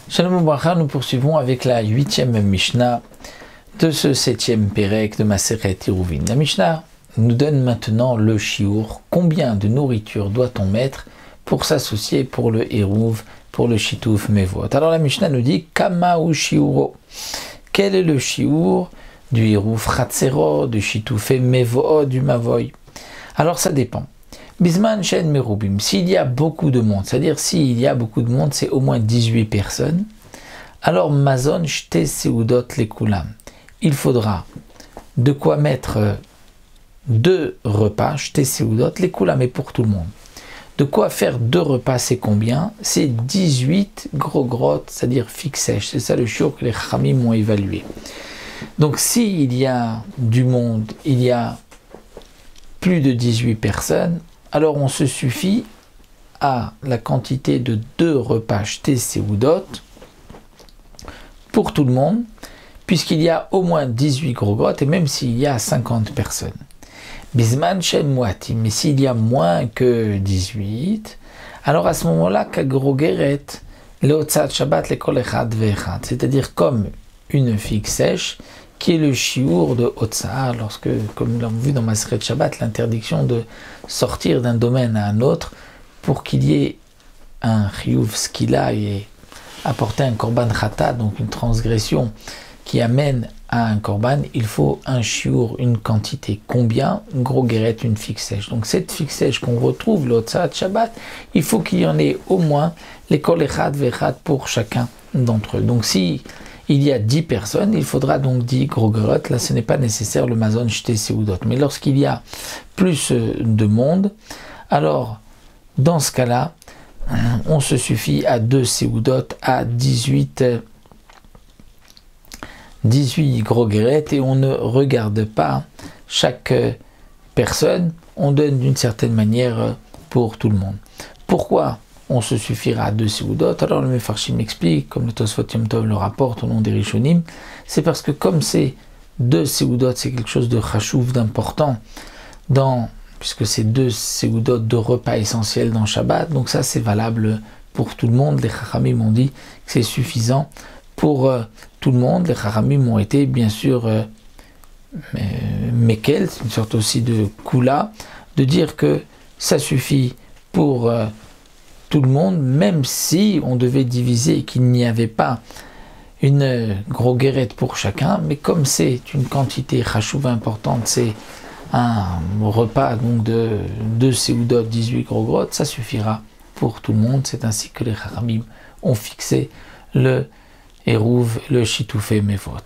Shalom Ubracha, nous poursuivons avec la 8e Mishnah de ce 7e Pérec de Maseret Eruvin. La Mishnah nous donne maintenant le shiur. Combien de nourriture doit-on mettre pour s'associer pour le Eruv, pour le Shituf Mevot? Alors la Mishnah nous dit Kama ou shiuro. Quel est le shiur du Eruv Chatzero, du Shituf Mevot, du Mavoy? Alors ça dépend. Bisman Shen Merubim, s'il y a beaucoup de monde, c'est-à-dire s'il y a beaucoup de monde, c'est au moins 18 personnes, alors Mazon Shte Seudot Lekulam. Il faudra de quoi mettre 2 repas, Shte Seudot Lekulam, et pour tout le monde. De quoi faire 2 repas, c'est combien? C'est 18 gros grottes, c'est-à-dire fixèches. C'est ça le shiur que les Chamim ont évalué. Donc s'il y a du monde, il y a plus de 18 personnes, alors on se suffit à la quantité de 2 repas Shte Seudot pour tout le monde, puisqu'il y a au moins 18 gros grottes, et même s'il y a 50 personnes. Bisman Shen Moati, mais s'il y a moins que 18, alors à ce moment-là, Kagrogeret, Leotzat Shabbat Lekol Echad Ve'echad, c'est-à-dire comme une figue sèche, qui est le shiur de Otsa, lorsque, comme nous l'avons vu dans Maseret Shabbat, l'interdiction de sortir d'un domaine à un autre pour qu'il y ait un chiyuv skila et apporter un korban chata, donc une transgression qui amène à un korban, il faut un shiur, une quantité. Combien? Gros guérette, une figue sèche. Donc cette figue sèche qu'on retrouve, le Otsa Shabbat, il faut qu'il y en ait au moins les kol echad ve'echad pour chacun d'entre eux. Donc si il y a 10 personnes, il faudra donc 10 gros grottes. Là, ce n'est pas nécessaire le mazon Shte Seudot. Mais lorsqu'il y a plus de monde, alors, dans ce cas-là, on se suffit à 2 Seudot, à 18 gros guérettes, et on ne regarde pas chaque personne, on donne d'une certaine manière pour tout le monde. Pourquoi on se suffira à 2 Seudot? Alors le Mefarshim explique, comme le Tosfot Yom Tov le rapporte au nom des Rishonim, c'est parce que comme c'est 2 Seudot, c'est quelque chose de chashuv, d'important, puisque c'est 2 Seudot de repas essentiels dans Shabbat, donc ça c'est valable pour tout le monde. Les Chachamim ont dit que c'est suffisant pour tout le monde. Les Chachamim ont été bien sûr Mekel, c'est une sorte aussi de Kula, de dire que ça suffit pour tout le monde, même si on devait diviser et qu'il n'y avait pas une gros guérette pour chacun, mais comme c'est une quantité chachouva importante, c'est un repas donc de 2 Seudot, 18 gros grottes, ça suffira pour tout le monde. C'est ainsi que les Chachamim ont fixé le Eruv, le Shituf Mevot.